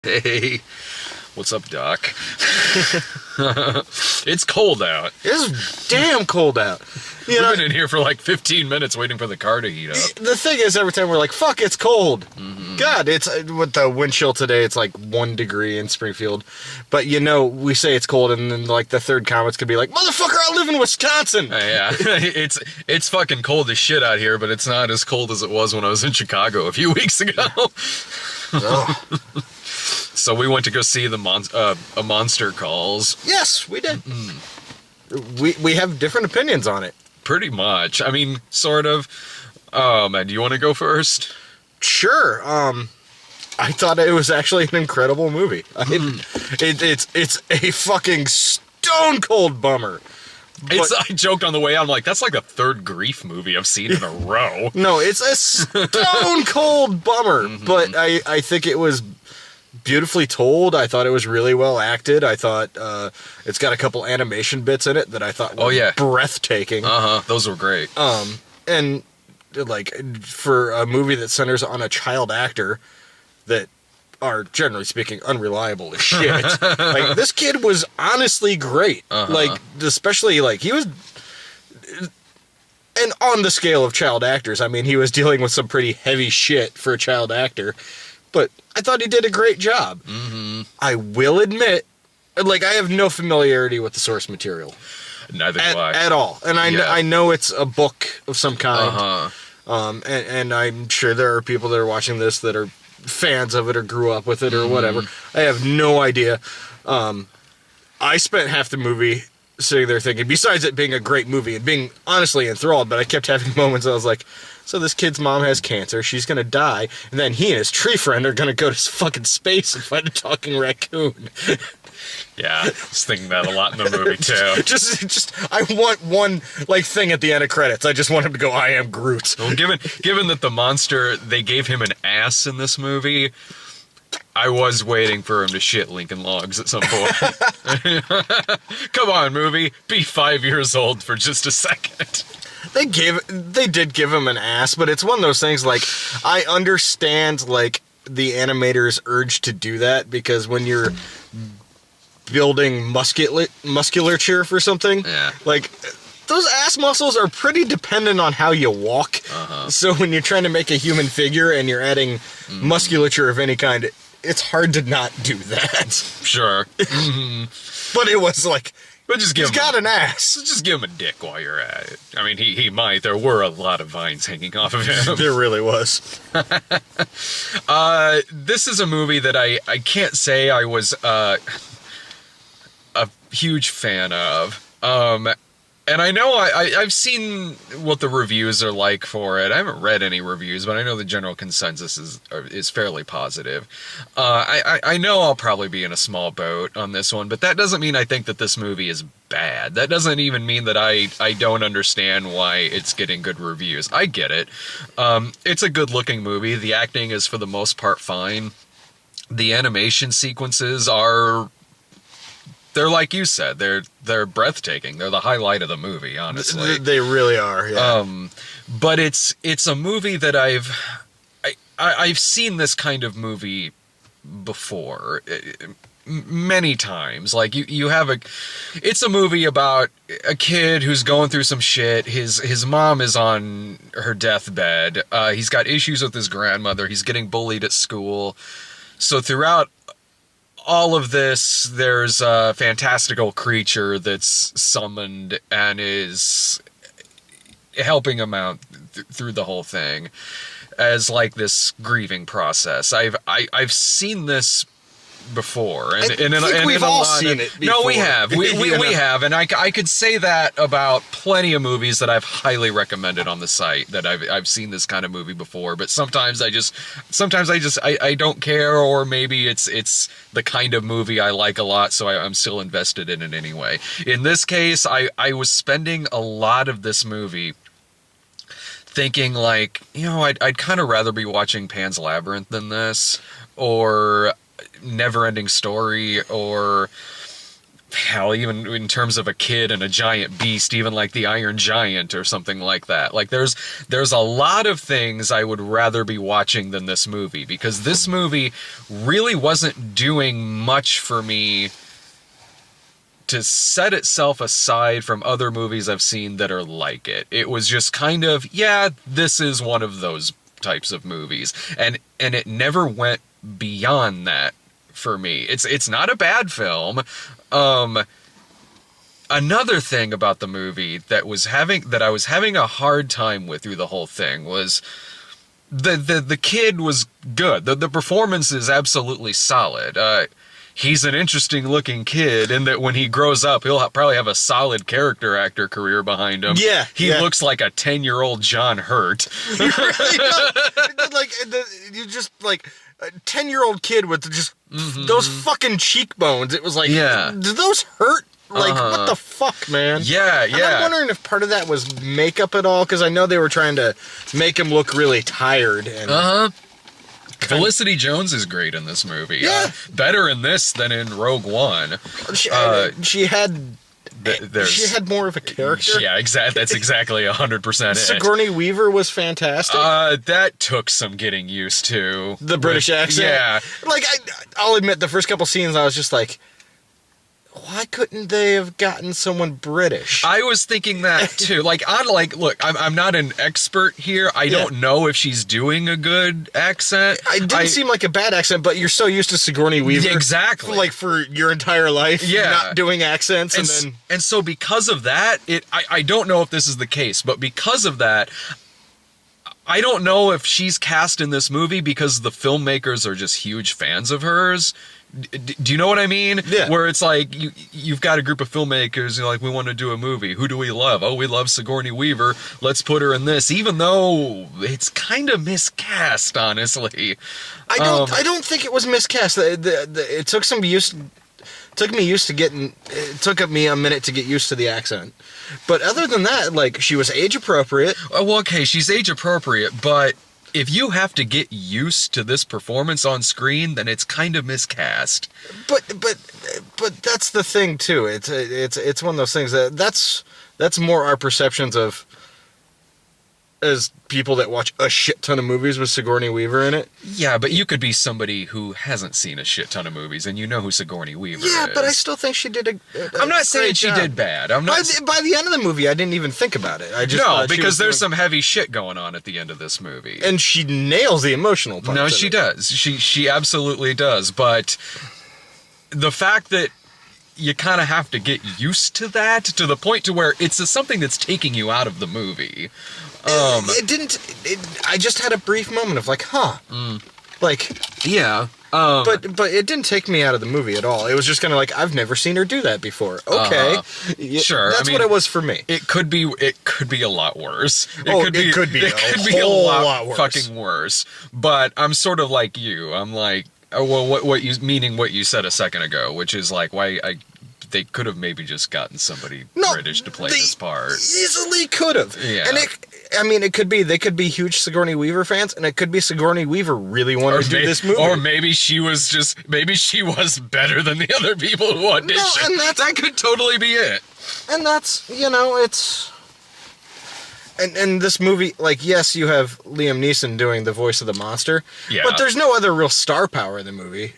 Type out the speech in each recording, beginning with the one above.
Hey, what's up, Doc? It's cold out. It's damn cold out. We've been in here for like 15 minutes waiting for the car to heat up. The thing is, every time we're like, fuck, it's cold. God, it's with the wind chill today, it's like 1 degree in Springfield. But we say it's cold, and then like the third comment's could be like, motherfucker, I live in Wisconsin. Yeah, it's fucking cold as shit out here, but it's not as cold as it was when I was in Chicago a few weeks ago. So we went to go see a Monster Calls. Yes, we did. We have different opinions on it. Pretty much. I mean, sort of. Oh, man, do you want to go first? Sure. I thought it was actually an incredible movie. It's a fucking stone cold bummer. I joked on the way out, I'm like, that's like the third grief movie I've seen in a row. No, it's a stone cold bummer. But I think it was beautifully told. I thought it was really well acted. I thought it's got a couple animation bits in it that I thought were breathtaking. Those were great. And like for a movie that centers on a child actor that are generally speaking unreliable as shit. Like this kid was honestly great. Like especially like he was, and on the scale of child actors, I mean he was dealing with some pretty heavy shit for a child actor. But I thought he did a great job. I will admit, like, I have no familiarity with the source material. Neither do I. At all. And I know it's a book of some kind. And I'm sure there are people that are watching this that are fans of it or grew up with it or whatever. I have no idea. I spent half the movie sitting there thinking, besides it being a great movie and being honestly enthralled, but I kept having moments I was like, so this kid's mom has cancer, she's gonna die, and then he and his tree friend are gonna go to fucking space and find a talking raccoon. Yeah, I was thinking that a lot in the movie too. just I want one like thing at the end of credits. I just want him to go, I am Groot. Well, given that the monster, they gave him an ass in this movie, I was waiting for him to shit Lincoln Logs at some point. Come on, movie, be 5 years old for just a second. They did give him an ass, but it's one of those things like I understand like the animator's urge to do that because when you're building musculature for something, like those ass muscles are pretty dependent on how you walk. So when you're trying to make a human figure and you're adding musculature of any kind, it's hard to not do that. Sure. But it was like, but just give he's got an ass. Just give him a dick while you're at it. I mean, he might. There were a lot of vines hanging off of him. There really was. This is a movie that I can't say I was a huge fan of. And I know I've seen what the reviews are like for it. I haven't read any reviews, but I know the general consensus is fairly positive. I know I'll probably be in a small boat on this one, but that doesn't mean I think that this movie is bad. That doesn't even mean that I don't understand why it's getting good reviews. I get it. It's a good-looking movie. The acting is for the most part fine. The animation sequences they're like you said, they're breathtaking. They're the highlight of the movie, honestly. They really are. Yeah. But it's a movie that I've seen this kind of movie before many times. Like it's a movie about a kid who's going through some shit. His mom is on her deathbed. He's got issues with his grandmother. He's getting bullied at school. So throughout all of this, there's a fantastical creature that's summoned and is helping him out through the whole thing as like this grieving process. I've seen this before, and we've all seen it before. No, we have. We have, and I could say that about plenty of movies that I've highly recommended on the site, that I've seen this kind of movie before. But sometimes I don't care, or maybe it's the kind of movie I like a lot, so I'm still invested in it anyway. In this case, I was spending a lot of this movie thinking like, I'd kind of rather be watching Pan's Labyrinth than this, or Never Ending Story, or hell, even in terms of a kid and a giant beast, even like the Iron Giant or something like that. Like there's a lot of things I would rather be watching than this movie, because this movie really wasn't doing much for me to set itself aside from other movies I've seen that are like it. It was just kind of, yeah, this is one of those types of movies. And it never went beyond that for me. It's not a bad film. Another thing about the movie that I was having a hard time with through the whole thing was the kid was good. The performance is absolutely solid. He's an interesting looking kid in that when he grows up, he'll probably have a solid character actor career behind him. Yeah. He looks like a 10-year-old John Hurt. He really does. Like, you just, like, a 10-year-old kid with just those fucking cheekbones. It was like, do those hurt? Like, what the fuck, man? Yeah. I'm wondering if part of that was makeup at all, because I know they were trying to make him look really tired. And Felicity Jones is great in this movie. Yeah. Better in this than in Rogue One. She had more of a character. Yeah, exactly. That's exactly 100% it. Sigourney Weaver was fantastic. That took some getting used to. The British accent. Yeah. Like, I'll admit, the first couple scenes, I was just like, why couldn't they have gotten someone British? I was thinking that too. Look, I'm not an expert here. I don't know if she's doing a good accent. It didn't seem like a bad accent, but you're so used to Sigourney Weaver. Exactly. Like, for your entire life, not doing accents. And so because of that, I don't know if this is the case, but because of that, I don't know if she's cast in this movie because the filmmakers are just huge fans of hers. Do you know what I mean? Yeah. Where it's like you've got a group of filmmakers, you're like, we want to do a movie. Who do we love? Oh, we love Sigourney Weaver. Let's put her in this, even though it's kind of miscast, honestly. I don't think it was miscast. It took some use. Took me a minute to get used to the accent. But other than that, like, she was age appropriate. Well, okay, she's age appropriate, but if you have to get used to this performance on screen, then it's kind of miscast. But that's the thing too. It's one of those things that's more our perceptions of as people that watch a shit ton of movies with Sigourney Weaver in it. Yeah, but you could be somebody who hasn't seen a shit ton of movies and you know who Sigourney Weaver is. Yeah, but I still think she did I'm not saying she did bad. I'm not. By the end of the movie, I didn't even think about it. I just because there's some heavy shit going on at the end of this movie, and she nails the emotional part. No, she does. She absolutely does. But the fact that you kind of have to get used to that to the point to where it's something that's taking you out of the movie. It didn't. I just had a brief moment of like, like, yeah. But it didn't take me out of the movie at all. It was just kind of like, I've never seen her do that before. Okay, sure. That's what it was for me. It could be a lot worse. It could be a lot worse. Fucking worse. But I'm sort of like you. I'm like, well, what you said a second ago, which is like they could have maybe just gotten somebody British to play this part. Easily could have. Yeah. And they could be huge Sigourney Weaver fans, and it could be Sigourney Weaver really wanted to do this movie. Or maybe she was better than the other people who auditioned. No, and that could totally be it. And that's, it's... And this movie, like, yes, you have Liam Neeson doing the voice of the monster, but there's no other real star power in the movie.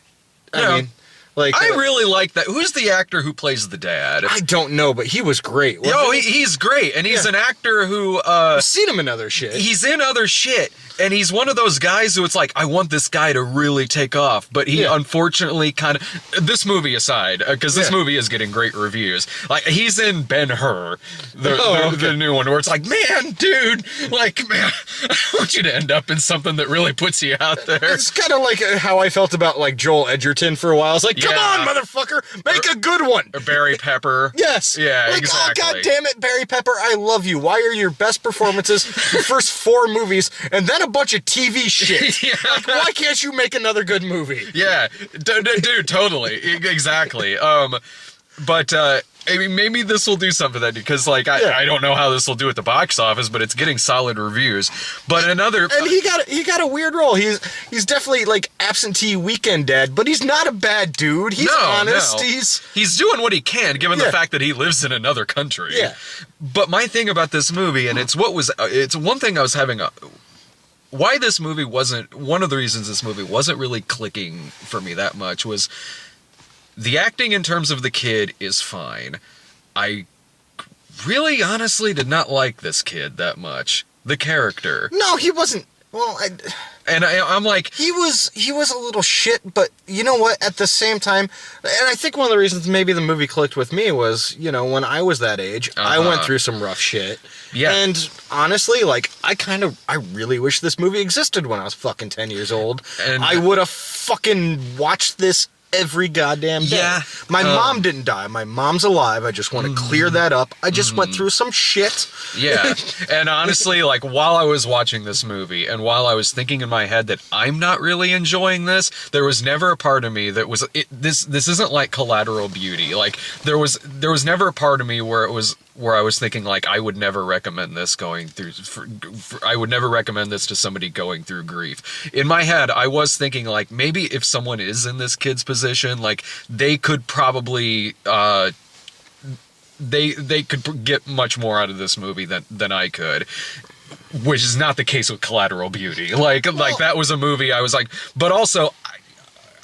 I mean... Like, I really like that. Who's the actor who plays the dad? I don't know, but he was great. He's great, and he's an actor who I've seen him in other shit. He's in other shit, and he's one of those guys who it's like, I want this guy to really take off, but he unfortunately kind of, this movie aside, because this movie is getting great reviews. Like, he's in Ben-Hur, the new one, where it's like, man, dude, like, man, I want you to end up in something that really puts you out there. It's kind of like how I felt about like Joel Edgerton for a while. It's like, come on, motherfucker, make a good one. Or Barry Pepper. Yes. Yeah, like, exactly. Oh, God damn it, Barry Pepper, I love you. Why are your best performances the first 4 movies and then a bunch of TV shit? Like, why can't you make another good movie? Yeah, dude, totally. Exactly. But I mean, maybe this will do something then, because like I don't know how this will do at the box office, but it's getting solid reviews. But another, and he got a weird role. He's definitely like absentee weekend dad, but he's not a bad dude. He's honest. No. He's doing what he can, given the fact that he lives in another country. Yeah. But my thing about this movie, and it's one thing I was having why this movie wasn't, one of the reasons this movie wasn't really clicking for me that much was the acting in terms of the kid is fine. I really honestly did not like this kid that much. The character. No, he wasn't. Well, I'm like, he was a little shit, but you know what? At the same time, and I think one of the reasons maybe the movie clicked with me was, you know, when I was that age, I went through some rough shit. Yeah. And honestly, like, I really wish this movie existed when I was fucking 10 years old. And I would have fucking watched this every goddamn day. Yeah. My mom didn't die. My mom's alive. I just want to clear that up. I just went through some shit. Yeah. And honestly, like, while I was watching this movie and while I was thinking in my head that I'm not really enjoying this, there was never a part of me that was this isn't like Collateral Beauty. Like, there was never a part of me where I was thinking, like, I would never recommend this I would never recommend this to somebody going through grief. In my head, I was thinking, like, maybe if someone is in this kid's position, like, they could probably, they could get much more out of this movie than I could. Which is not the case with Collateral Beauty. Like that was a movie I was like, but also,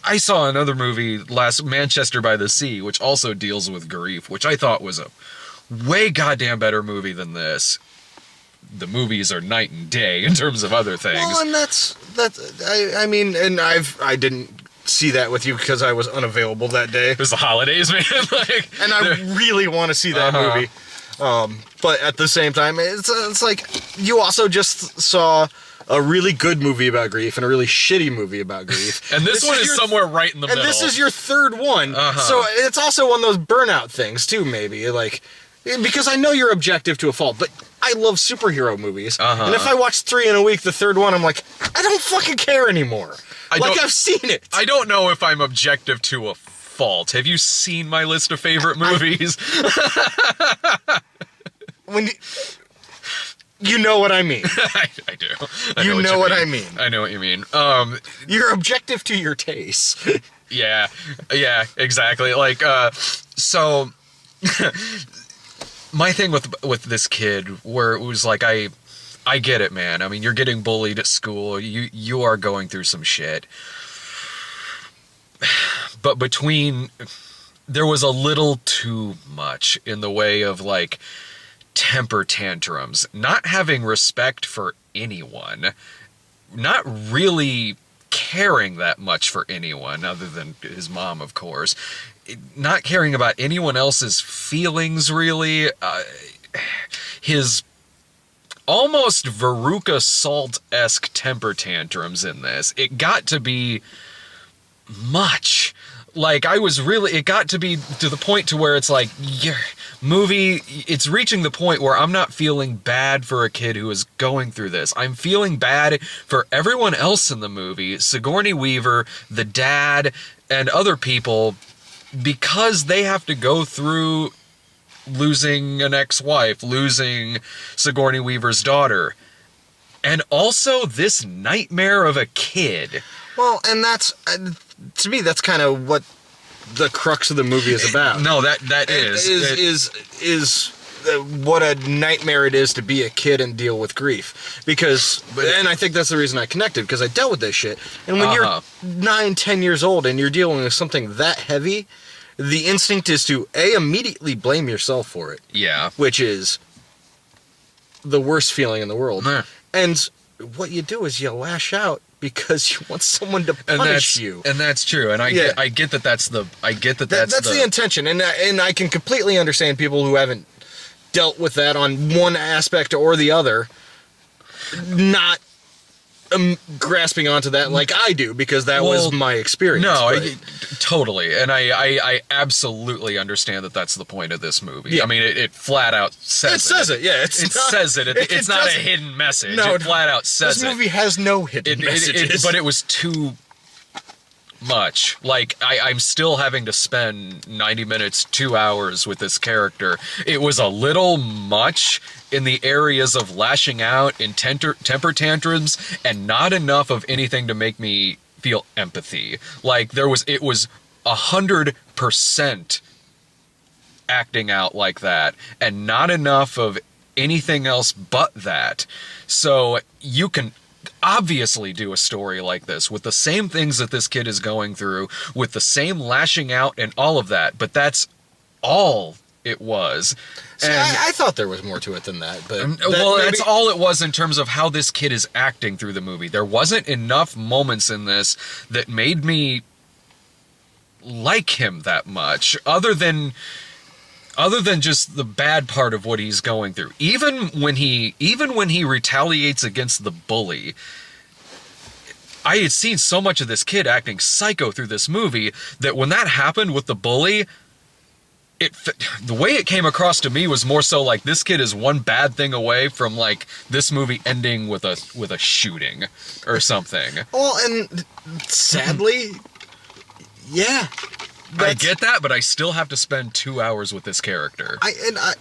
I saw another movie Manchester by the Sea, which also deals with grief, which I thought was a way goddamn better movie than this. The movies are night and day in terms of other things. Well, and I mean, and I didn't see that with you because I was unavailable that day. It was the holidays, man. Like, and I really want to see that movie. But at the same time, it's like you also just saw a really good movie about grief and a really shitty movie about grief. And this one is somewhere right in the middle. And this is your third one. So it's also one of those burnout things too, maybe. Like, because I know you're objective to a fault, but I love superhero movies. And if I watch 3 in a week, the third one, I'm like, I don't fucking care anymore. I've seen it. I don't know if I'm objective to a fault. Have you seen my list of favorite movies? You know what I mean. I do. You know what I mean. I know what you mean. You're objective to your tastes. Yeah, exactly. Like, so my thing with this kid, where it was like, I get it, man. I mean, you're getting bullied at school. You are going through some shit. But there was a little too much in the way of, like, temper tantrums, not having respect for anyone, not really caring that much for anyone other than his mom, of course, not caring about anyone else's feelings, really. His almost Veruca Salt-esque temper tantrums in this, it got to be much. Like, it got to be to the point to where it's like, your movie, it's reaching the point where I'm not feeling bad for a kid who is going through this. I'm feeling bad for everyone else in the movie, Sigourney Weaver, the dad, and other people, because they have to go through losing an ex-wife, losing Sigourney Weaver's daughter, and also this nightmare of a kid. Well, and that's, to me, that's kind of what the crux of the movie is about. No, that is what a nightmare it is to be a kid and deal with grief. And I think that's the reason I connected, because I dealt with this shit. And when you're 9, 10 years old and you're dealing with something that heavy, the instinct is to, immediately blame yourself for it. Yeah. Which is the worst feeling in the world. Yeah. And what you do is you lash out because you want someone to punish you. And that's true. And I get that that's the intention. And I can completely understand people who haven't dealt with that on one aspect or the other not grasping onto that like I do, because that was my experience. No, totally. And I absolutely understand that that's the point of this movie. Yeah. I mean, it flat out says it. It says it, yeah. It's not a hidden message. No, it flat out says it. This movie has no hidden messages. But it was too much. Like, I'm still having to spend 90 minutes, 2 hours with this character. It was a little much in the areas of lashing out in temper tantrums, and not enough of anything to make me feel empathy. Like, it was 100% acting out like that, and not enough of anything else but that. So you can obviously do a story like this with the same things that this kid is going through, with the same lashing out and all of that, but that's all it was. See, I thought there was more to it than that, but that's all it was in terms of how this kid is acting through the movie. There wasn't enough moments in this that made me like him that much, other than just the bad part of what he's going through. Even when he retaliates against the bully, I had seen so much of this kid acting psycho through this movie that when that happened with the bully, the way it came across to me was more so like this kid is one bad thing away from like this movie ending with a shooting or something. Well, and sadly, yeah. I get that, but I still have to spend 2 hours with this character. I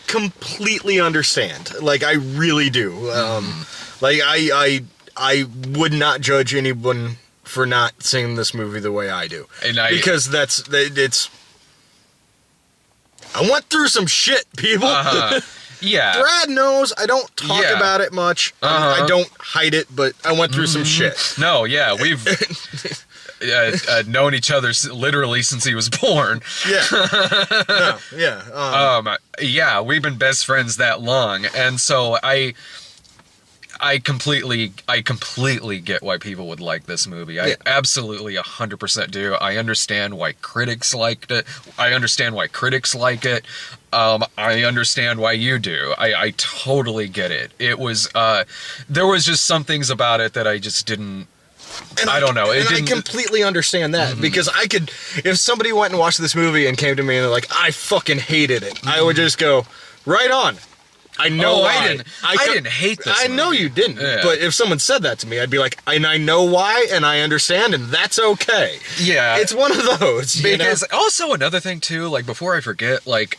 completely understand. Like, I really do. Like, I would not judge anyone for not seeing this movie the way I do, because it's. I went through some shit, people. Yeah. Brad knows I don't talk about it much. I don't hide it, but I went through some shit. No, yeah, we've known each other literally since he was born. Yeah. Yeah, we've been best friends that long, and so I completely get why people would like this movie. I absolutely 100% do. I understand why critics liked it. I understand why critics like it. I understand why you do. I totally get it. It was there was just some things about it that I just didn't. And I don't know. I completely understand that, because I could, if somebody went and watched this movie and came to me and they're like, I fucking hated it, I would just go, right on. I know I didn't hate this movie. I know you didn't, but if someone said that to me, I'd be like, and I know why, and I understand, and that's okay. Yeah. It's one of those. Because also another thing too, like before I forget, like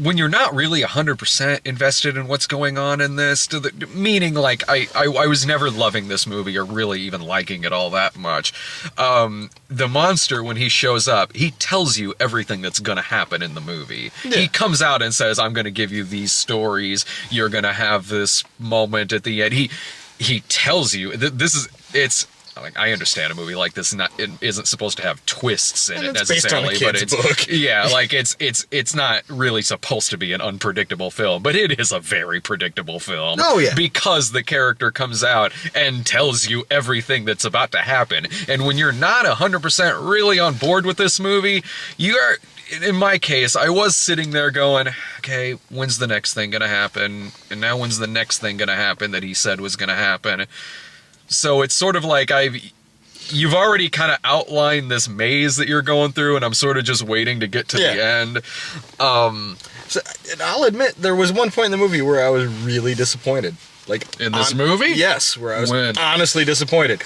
when you're not really 100% invested in what's going on in this, meaning like I was never loving this movie or really even liking it all that much. The monster, when he shows up, he tells you everything that's going to happen in the movie. Yeah. He comes out and says, I'm going to give you these stories. You're going to have this moment at the end. He tells you it's like, I understand a movie like this it isn't supposed to have twists in it necessarily, but it's book. Yeah, like it's not really supposed to be an unpredictable film, but it is a very predictable film. Oh yeah, because the character comes out and tells you everything that's about to happen, and when you're not 100% really on board with this movie, you are. In my case, I was sitting there going, okay, when's the next thing gonna happen? And now when's the next thing gonna happen that he said was gonna happen? So it's sort of like you've already kind of outlined this maze that you're going through, and I'm sort of just waiting to get to the end. So I'll admit, there was one point in the movie where I was really disappointed. Like in this movie? Yes, where I was honestly disappointed.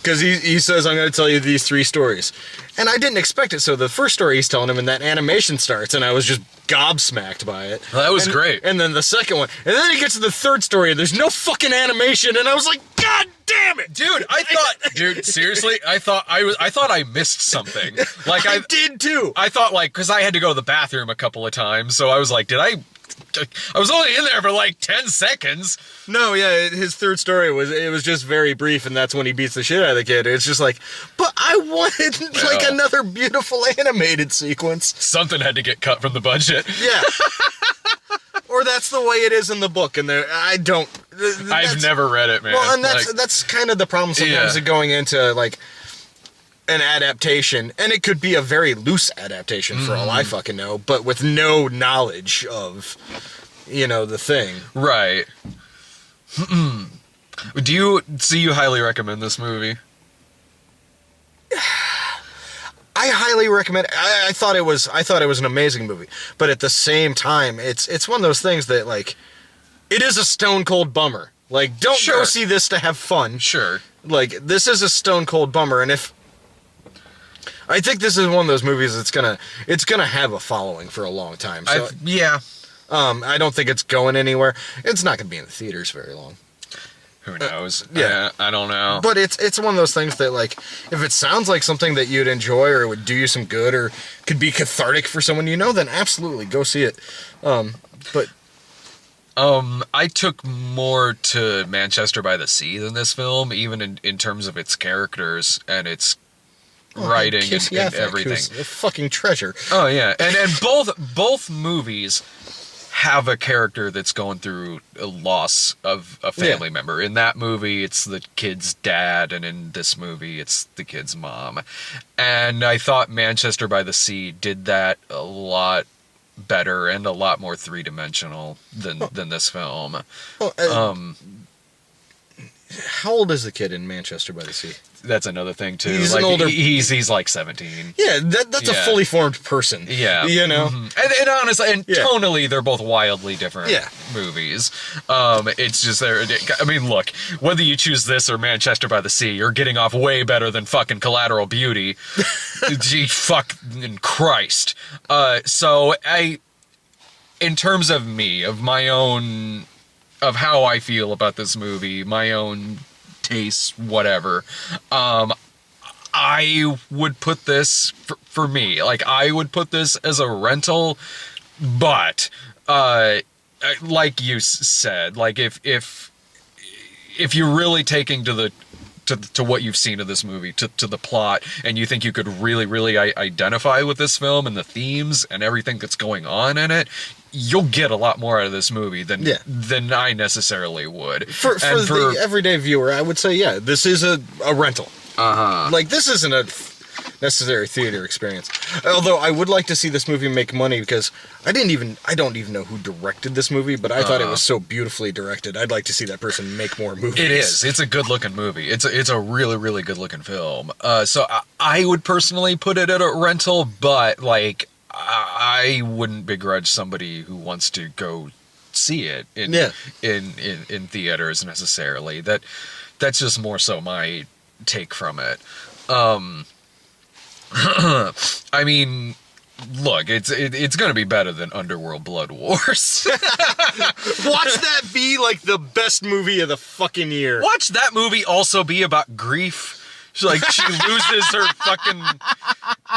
Because he says, I'm going to tell you these 3 stories. And I didn't expect it. So the first story he's telling him, and that animation starts, and I was just gobsmacked by it. Well, that was great. And then the second one. And then he gets to the third story, and there's no fucking animation, and I was like, God damn it! Dude, seriously, I thought I missed something. Like I did too. I thought, like, because I had to go to the bathroom a couple of times, so I was like, I was only in there for like 10 seconds. No, yeah, his third story was just very brief, and that's when he beats the shit out of the kid. It's just like, but I wanted like another beautiful animated sequence. Something had to get cut from the budget. Yeah. Or that's the way it is in the book, and I don't. I've never read it, man. Well, and that's kind of the problem sometimes of going into like an adaptation, and it could be a very loose adaptation for all I fucking know, but with no knowledge of, the thing. Right. Do you highly recommend this movie? I highly recommend. I thought it was an amazing movie, but at the same time, it's one of those things that like, it is a stone cold bummer. Like, don't go see this to have fun. Sure. Like, this is a stone cold bummer, and if I think this is one of those movies that's gonna have a following for a long time. So yeah. I don't think it's going anywhere. It's not gonna be in the theaters very long. Who knows? Yeah. I don't know. But it's one of those things that, like, if it sounds like something that you'd enjoy or it would do you some good or could be cathartic for someone you know, then absolutely go see it. But I took more to Manchester by the Sea than this film, even in terms of its characters and its writing Casey and Affleck, everything. who's a fucking treasure. Oh yeah, and both movies have a character that's going through a loss of a family member. In that movie, it's the kid's dad, and in this movie, it's the kid's mom. And I thought Manchester by the Sea did that a lot better and a lot more three-dimensional than this film. Well, how old is the kid in Manchester by the Sea? That's another thing too. He's like, an older. He's like 17. Yeah, that's a fully formed person. Yeah, you know. And honestly, and tonally, they're both wildly different movies. It's just there. I mean, look, whether you choose this or Manchester by the Sea, you're getting off way better than fucking Collateral Beauty. Gee, fucking Christ. So in terms of me, of my own, of how I feel about this movie, my own tastes, whatever, I would put this for me, like, I would put this as a rental, but like you said, like, if you're really taking to what you've seen of this movie, to the plot, and you think you could really identify with this film and the themes and everything that's going on in it, you'll get a lot more out of this movie than I necessarily would. For the everyday viewer, I would say, this is a rental. Like, this isn't a necessary theater experience. Although I would like to see this movie make money, because I don't even know who directed this movie, but I thought it was so beautifully directed. I'd like to see that person make more movies. It is. It's a good looking movie. It's a really good looking film. So I would personally put it at a rental, but like, I wouldn't begrudge somebody who wants to go see it in theaters necessarily. That's just more so my take from it. I mean, look, it's gonna be better than Underworld Blood Wars. Watch that be like the best movie of the fucking year. Watch that movie also be about grief. She loses her fucking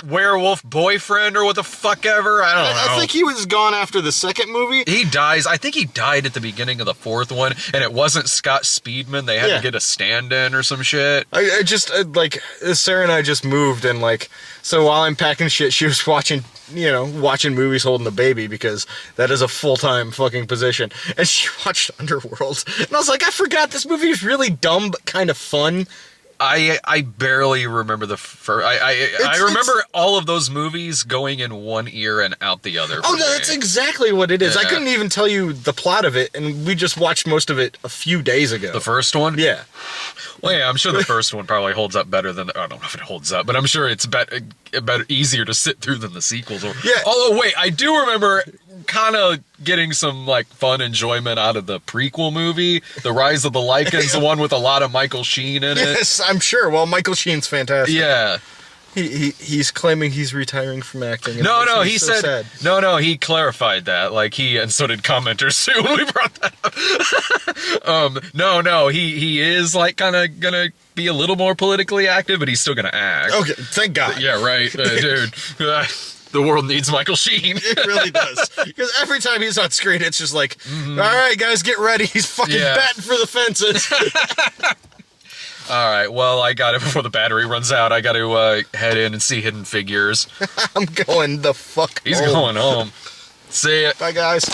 werewolf boyfriend or what the fuck ever. I don't know. I think he was gone after the second movie. He dies. I think he died at the beginning of the fourth one, and it wasn't Scott Speedman. They had to get a stand-in or some shit. I just, like, Sarah and I just moved, and, like, so while I'm packing shit, she was watching movies holding the baby, because that is a full-time fucking position. And she watched Underworld. And I was like, I forgot this movie was really dumb, but kind of fun. I barely remember the first. I remember all of those movies going in one ear and out the other. Oh, no, that's exactly what it is. I couldn't even tell you the plot of it, and we just watched most of it a few days ago. The first one? Yeah. Well, yeah, I'm sure the first one probably holds up better than... I don't know if it holds up, but I'm sure it's better, easier to sit through than the sequels. Yeah. Although, wait, I do remember kind of getting some, like, fun enjoyment out of the prequel movie, The Rise of the Lycans, the one with a lot of Michael Sheen in it. Yes, I'm sure. Well, Michael Sheen's fantastic. Yeah. He's claiming he's retiring from acting. No, he said... Sad. No, he clarified that. Like, and so did commenters too when we brought that up. No, he is, like, kind of gonna be a little more politically active, but he's still gonna act. Okay, thank God. Yeah, right, dude. The world needs Michael Sheen. It really does. Because every time he's on screen, it's just like, all right, guys, get ready. He's fucking batting for the fences. All right, well, I got it before the battery runs out. I got to head in and see Hidden Figures. I'm going the fuck He's home. going home. See ya. Bye, guys.